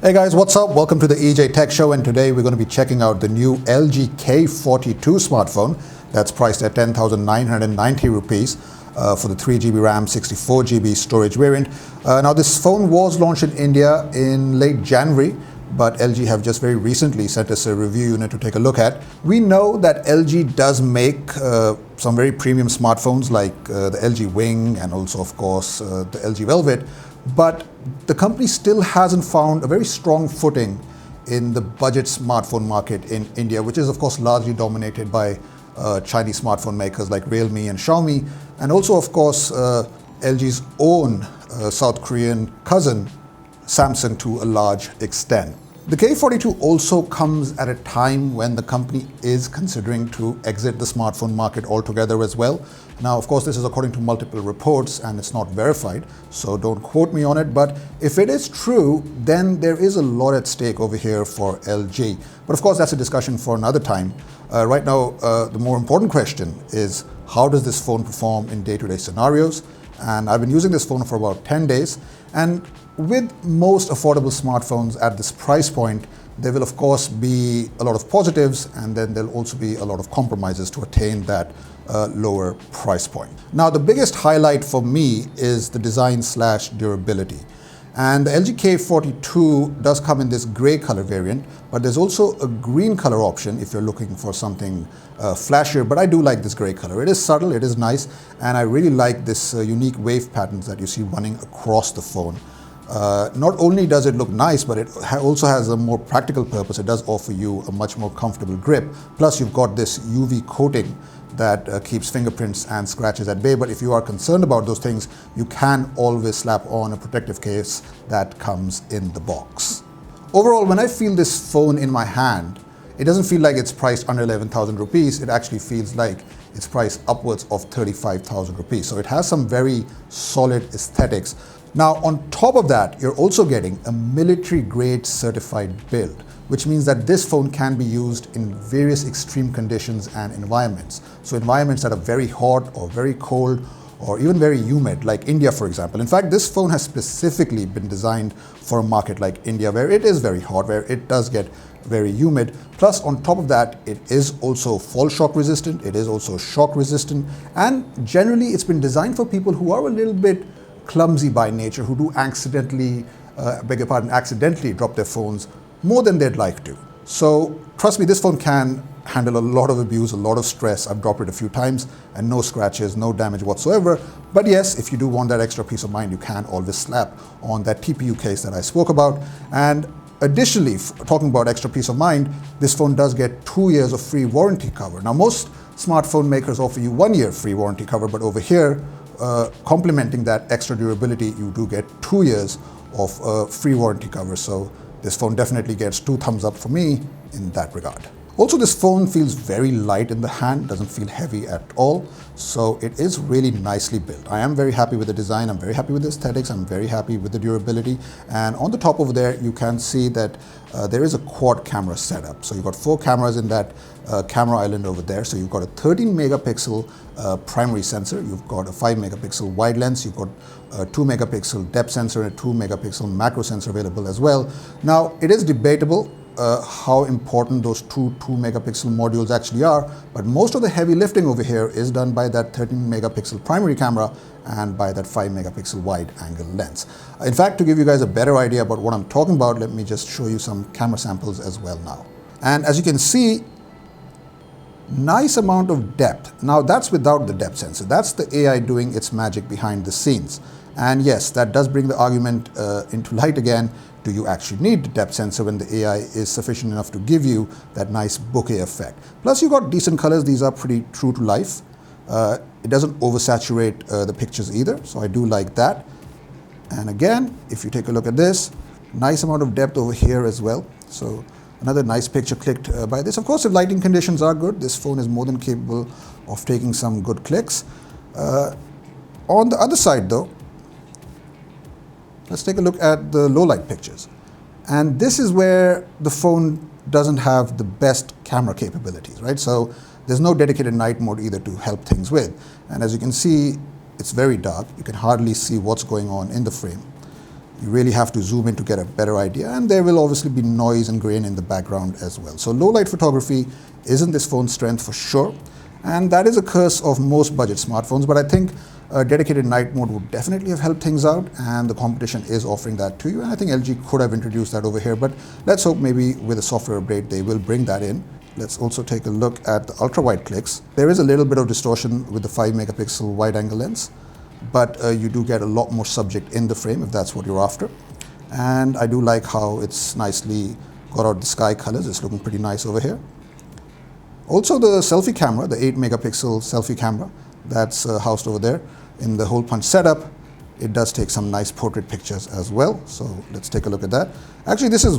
Hey guys, what's up? Welcome to the EJ Tech Show, and today we're going to be checking out the new LG K42 smartphone that's priced at 10,990 rupees for the 3GB RAM, 64GB storage variant. Now this phone was launched in India in late January, but LG have just very recently sent us a review unit to take a look at. We know that LG does make some very premium smartphones like the LG Wing and also of course the LG Velvet, but the company still hasn't found a very strong footing in the budget smartphone market in India, which is of course largely dominated by Chinese smartphone makers like Realme and Xiaomi, and also of course LG's own South Korean cousin Samsung to a large extent. The K42 also comes at a time when the company is considering to exit the smartphone market altogether as well. Now, of course, this is according to multiple reports and it's not verified, so don't quote me on it. But if it is true, then there is a lot at stake over here for LG. But of course, that's a discussion for another time. Right now, the more important question is, how does this phone perform in day-to-day scenarios? And I've been using this phone for about 10 days. And with most affordable smartphones at this price point, there will of course be a lot of positives, and then there'll also be a lot of compromises to attain that lower price point. Now, the biggest highlight for me is the design/durability. And the LG K42 does come in this gray color variant, but there's also a green color option if you're looking for something flashier. But I do like this gray color. It is subtle, it is nice, and I really like this unique wave patterns that you see running across the phone. Not only does it look nice, but it also has a more practical purpose. It does offer you a much more comfortable grip. Plus, you've got this UV coating that keeps fingerprints and scratches at bay. But if you are concerned about those things, you can always slap on a protective case that comes in the box. Overall, when I feel this phone in my hand, it doesn't feel like it's priced under 11,000 rupees. It actually feels like it's priced upwards of 35,000 rupees. So it has some very solid aesthetics. Now, on top of that, you're also getting a military-grade certified build, which means that this phone can be used in various extreme conditions and environments. So environments that are very hot or very cold or even very humid, like India, for example. In fact, this phone has specifically been designed for a market like India, where it is very hot, where it does get very humid. Plus, on top of that, it is also fall shock resistant, it is also shock resistant, and generally it's been designed for people who are a little bit clumsy by nature, who do accidentally drop their phones more than they'd like to. So trust me, this phone can handle a lot of abuse, a lot of stress. I've dropped it a few times and no scratches, no damage whatsoever. But yes, if you do want that extra peace of mind, you can always slap on that TPU case that I spoke about. And additionally, talking about extra peace of mind, this phone does get 2 years of free warranty cover. Now, most smartphone makers offer you 1 year free warranty cover, but over here, complementing that extra durability, you do get 2 years of free warranty cover. So this phone definitely gets 2 thumbs up for me in that regard. Also, this phone feels very light in the hand, doesn't feel heavy at all. So it is really nicely built. I am very happy with the design, I'm very happy with the aesthetics, I'm very happy with the durability. And on the top over there, you can see that there is a quad camera setup. So you've got 4 cameras in that camera island over there. So you've got a 13 megapixel primary sensor, you've got a 5 megapixel wide lens, you've got a 2 megapixel depth sensor and a 2 megapixel macro sensor available as well. Now, it is debatable how important those two 2 megapixel modules actually are, but most of the heavy lifting over here is done by that 13 megapixel primary camera and by that 5 megapixel wide angle lens. In fact, to give you guys a better idea about what I'm talking about, let me just show you some camera samples as well now. And as you can see, nice amount of depth. Now, that's without the depth sensor. That's the AI doing its magic behind the scenes. And yes, that does bring the argument into light again. Do you actually need the depth sensor when the AI is sufficient enough to give you that nice bokeh effect? Plus, you got decent colors. These are pretty true to life. It doesn't oversaturate the pictures either, so I do like that. And again, if you take a look at this, nice amount of depth over here as well. So another nice picture clicked by this. Of course, if lighting conditions are good, this phone is more than capable of taking some good clicks. On the other side though, let's take a look at the low light pictures. And this is where the phone doesn't have the best camera capabilities, right? So there's no dedicated night mode either to help things with. And as you can see, it's very dark. You can hardly see what's going on in the frame. You really have to zoom in to get a better idea, and there will obviously be noise and grain in the background as well. So low light photography isn't this phone's strength for sure, and that is a curse of most budget smartphones, but I think a dedicated night mode would definitely have helped things out, and the competition is offering that to you, and I think LG could have introduced that over here, but let's hope maybe with a software update they will bring that in. Let's also take a look at the ultra-wide clicks. There is a little bit of distortion with the 5 megapixel wide-angle lens, but you do get a lot more subject in the frame if that's what you're after. And I do like how it's nicely got out the sky colors. It's looking pretty nice over here. Also the selfie camera, the 8 megapixel selfie camera that's housed over there in the hole punch setup, it does take some nice portrait pictures as well. So let's take a look at that. Actually, this is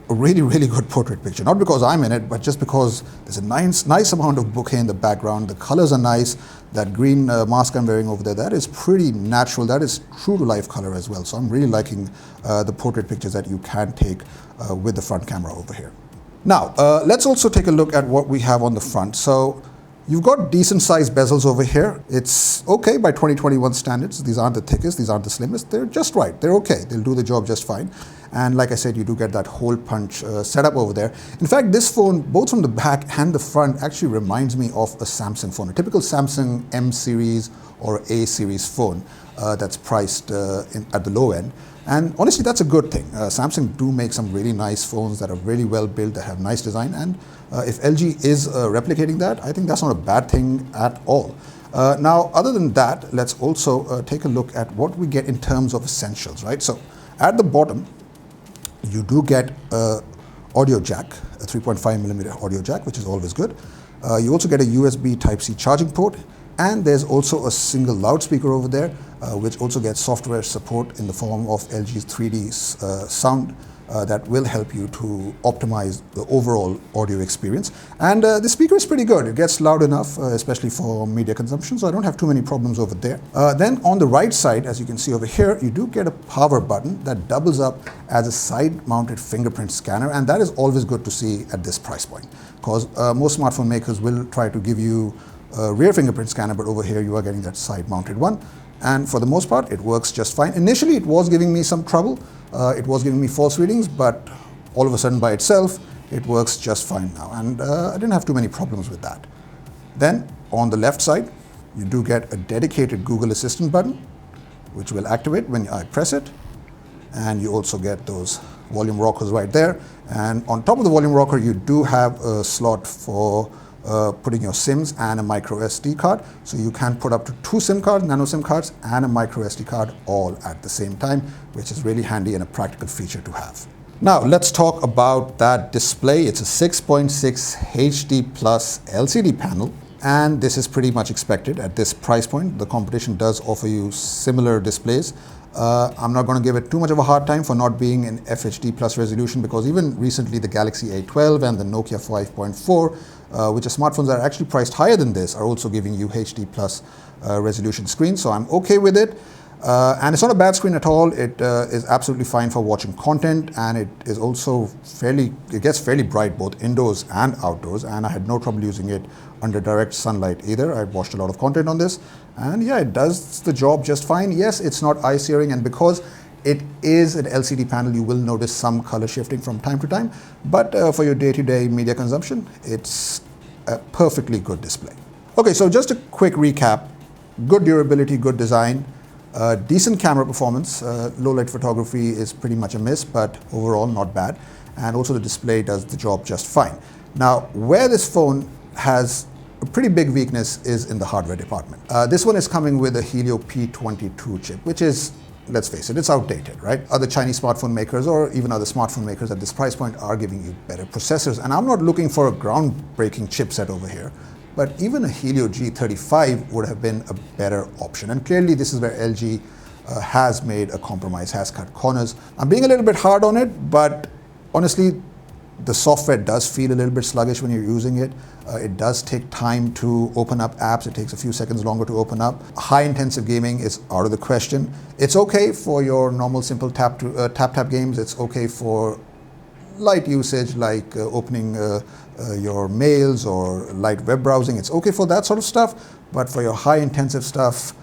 a really, really good portrait picture. Not because I'm in it, but just because there's a nice amount of bokeh in the background. The colors are nice. That green mask I'm wearing over there, that is pretty natural. That is true to life color as well. So I'm really liking the portrait pictures that you can take with the front camera over here. Now, let's also take a look at what we have on the front. So you've got decent sized bezels over here. It's okay by 2021 standards. These aren't the thickest, these aren't the slimmest. They're just right. They're okay. They'll do the job just fine. And like I said, you do get that hole punch setup over there. In fact, this phone, both from the back and the front, actually reminds me of a Samsung phone, a typical Samsung M series or A series phone that's priced at the low end. And honestly, that's a good thing. Samsung do make some really nice phones that are really well built, that have nice design. And if LG is replicating that, I think that's not a bad thing at all. Now, other than that, let's also take a look at what we get in terms of essentials, right? So at the bottom, you do get an audio jack, a 3.5 millimeter audio jack, which is always good. You also get a USB Type-C charging port, and there's also a single loudspeaker over there, which also gets software support in the form of LG's 3D sound that will help you to optimize the overall audio experience. And the speaker is pretty good. It gets loud enough, especially for media consumption, so I don't have too many problems over there. Then on the right side, as you can see over here, you do get a power button that doubles up as a side-mounted fingerprint scanner, and that is always good to see at this price point, because most smartphone makers will try to give you a rear fingerprint scanner, but over here you are getting that side-mounted one. And for the most part, it works just fine. Initially, it was giving me some trouble. It was giving me false readings, but all of a sudden by itself, it works just fine now. And I didn't have too many problems with that. Then on the left side, you do get a dedicated Google Assistant button, which will activate when I press it. And you also get those volume rockers right there. And on top of the volume rocker, you do have a slot for putting your SIMs and a micro SD card. So you can put up to 2 SIM cards, nano SIM cards, and a micro SD card all at the same time, which is really handy and a practical feature to have. Now let's talk about that display. It's a 6.6 HD plus LCD panel, and this is pretty much expected at this price point. The competition does offer you similar displays. I'm not going to give it too much of a hard time for not being in FHD plus resolution, because even recently the Galaxy A12 and the Nokia 5.4, which are smartphones that are actually priced higher than this, are also giving you HD plus resolution screens, so I'm okay with it. And it's not a bad screen at all. It is absolutely fine for watching content, and it is also it gets fairly bright both indoors and outdoors, and I had no trouble using it under direct sunlight either. I watched a lot of content on this, and yeah, it does the job just fine. Yes, it's not eye searing, and because it is an LCD panel, you will notice some color shifting from time to time, but for your day-to-day media consumption, it's a perfectly good display. Okay, so just a quick recap. Good durability, good design, decent camera performance. Low light photography is pretty much a miss, but overall not bad. And also the display does the job just fine. Now, where this phone has a pretty big weakness is in the hardware department. This one is coming with a Helio P22 chip, which is, let's face it, it's outdated, right? Other Chinese smartphone makers or even other smartphone makers at this price point are giving you better processors. And I'm not looking for a groundbreaking chipset over here, but even a Helio G35 would have been a better option. And clearly this is where LG has made a compromise, has cut corners. I'm being a little bit hard on it, but honestly, the software does feel a little bit sluggish when you're using it. It does take time to open up apps. It takes a few seconds longer to open up. High-intensive gaming is out of the question. It's okay for your normal simple tap games. It's okay for light usage like opening your mails or light web browsing. It's okay for that sort of stuff, but for your high-intensive stuff,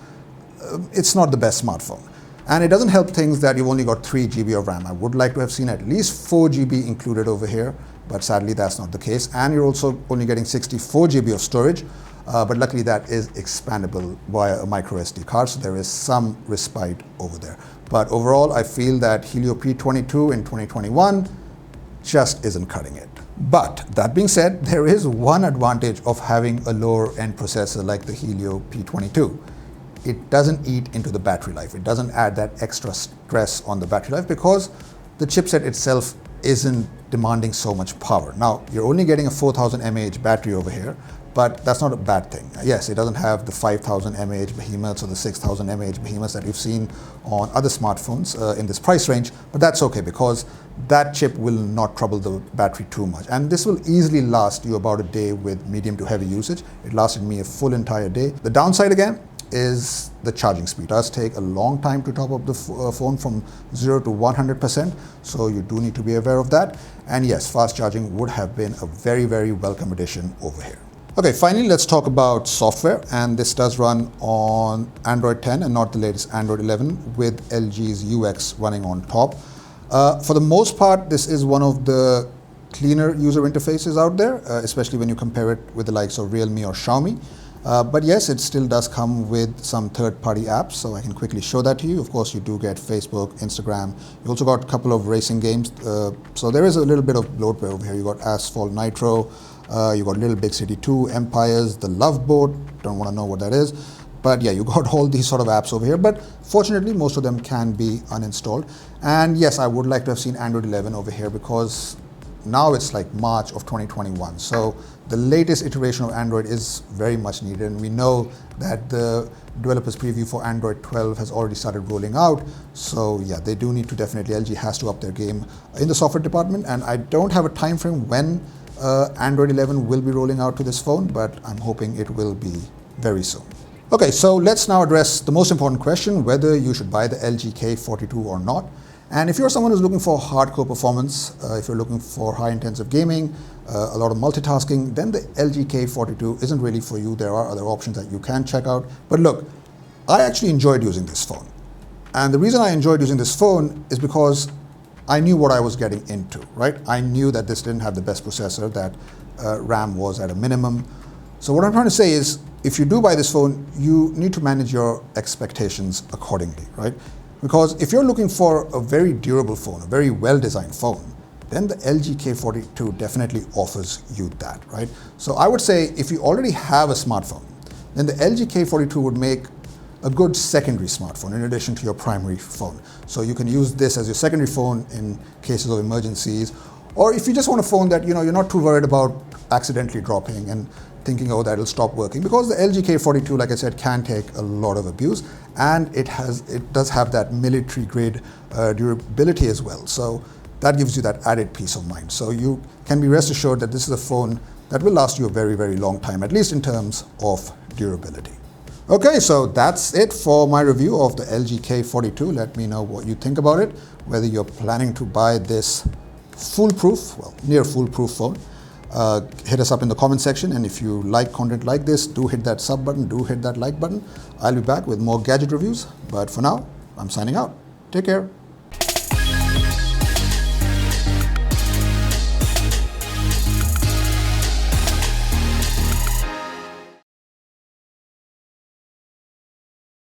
it's not the best smartphone. And it doesn't help things that you've only got 3 GB of RAM. I would like to have seen at least 4 GB included over here, but sadly that's not the case. And you're also only getting 64 GB of storage, but luckily that is expandable via a micro SD card, so there is some respite over there. But overall, I feel that Helio P22 in 2021 just isn't cutting it. But that being said, there is one advantage of having a lower end processor like the Helio P22. It doesn't eat into the battery life. It doesn't add that extra stress on the battery life because the chipset itself isn't demanding so much power. Now, you're only getting a 4000 mAh battery over here, but that's not a bad thing. Yes, it doesn't have the 5000 mAh behemoths or the 6000 mAh behemoths that you've seen on other smartphones in this price range, but that's okay because that chip will not trouble the battery too much. And this will easily last you about a day with medium to heavy usage. It lasted me a full entire day. The downside again is the charging speed. It does take a long time to top up the phone from 0 to 100%, so you do need to be aware of that. And yes, fast charging would have been a very, very welcome addition over here. Okay, finally, let's talk about software, and this does run on Android 10 and not the latest Android 11 with LG's UX running on top. For the most part, this is one of the cleaner user interfaces out there, especially when you compare it with the likes of Realme or Xiaomi. But yes, it still does come with some third-party apps, so I can quickly show that to you. Of course, you do get Facebook, Instagram. You also got a couple of racing games, so there is a little bit of bloatware over here. You got Asphalt Nitro, you got Little Big City 2, Empires, The Love Boat, don't want to know what that is. But yeah, you got all these sort of apps over here, but fortunately most of them can be uninstalled. And yes, I would like to have seen Android 11 over here because now it's like March of 2021. So the latest iteration of Android is very much needed, and we know that the developers preview for Android 12 has already started rolling out. So yeah, they do need to definitely, LG has to up their game in the software department, and I don't have a time frame when Android 11 will be rolling out to this phone, but I'm hoping it will be very soon. Okay, so let's now address the most important question, whether you should buy the LG K42 or not. And if you're someone who's looking for hardcore performance, if you're looking for high intensive gaming, a lot of multitasking, then the LG K42 isn't really for you. There are other options that you can check out. But look, I actually enjoyed using this phone. And the reason I enjoyed using this phone is because I knew what I was getting into, right? I knew that this didn't have the best processor, that RAM was at a minimum. So what I'm trying to say is, if you do buy this phone, you need to manage your expectations accordingly, right? Because if you're looking for a very durable phone, a very well-designed phone, then the LG K42 definitely offers you that, right? So I would say if you already have a smartphone, then the LG K42 would make a good secondary smartphone in addition to your primary phone. So you can use this as your secondary phone in cases of emergencies, or if you just want a phone that you're not too worried about accidentally dropping and thinking, oh, that'll stop working, because the LG K42, like I said, can take a lot of abuse, and it does have that military grade durability as well. So that gives you that added peace of mind. So you can be rest assured that this is a phone that will last you a very, very long time, at least in terms of durability. Okay, so that's it for my review of the LG K42. Let me know what you think about it, whether you're planning to buy this foolproof, well, near foolproof phone. Hit us up in the comment section, and if you like content like this, do hit that sub button, do hit that like button. I'll be back with more gadget reviews, but for now, I'm signing out. Take care.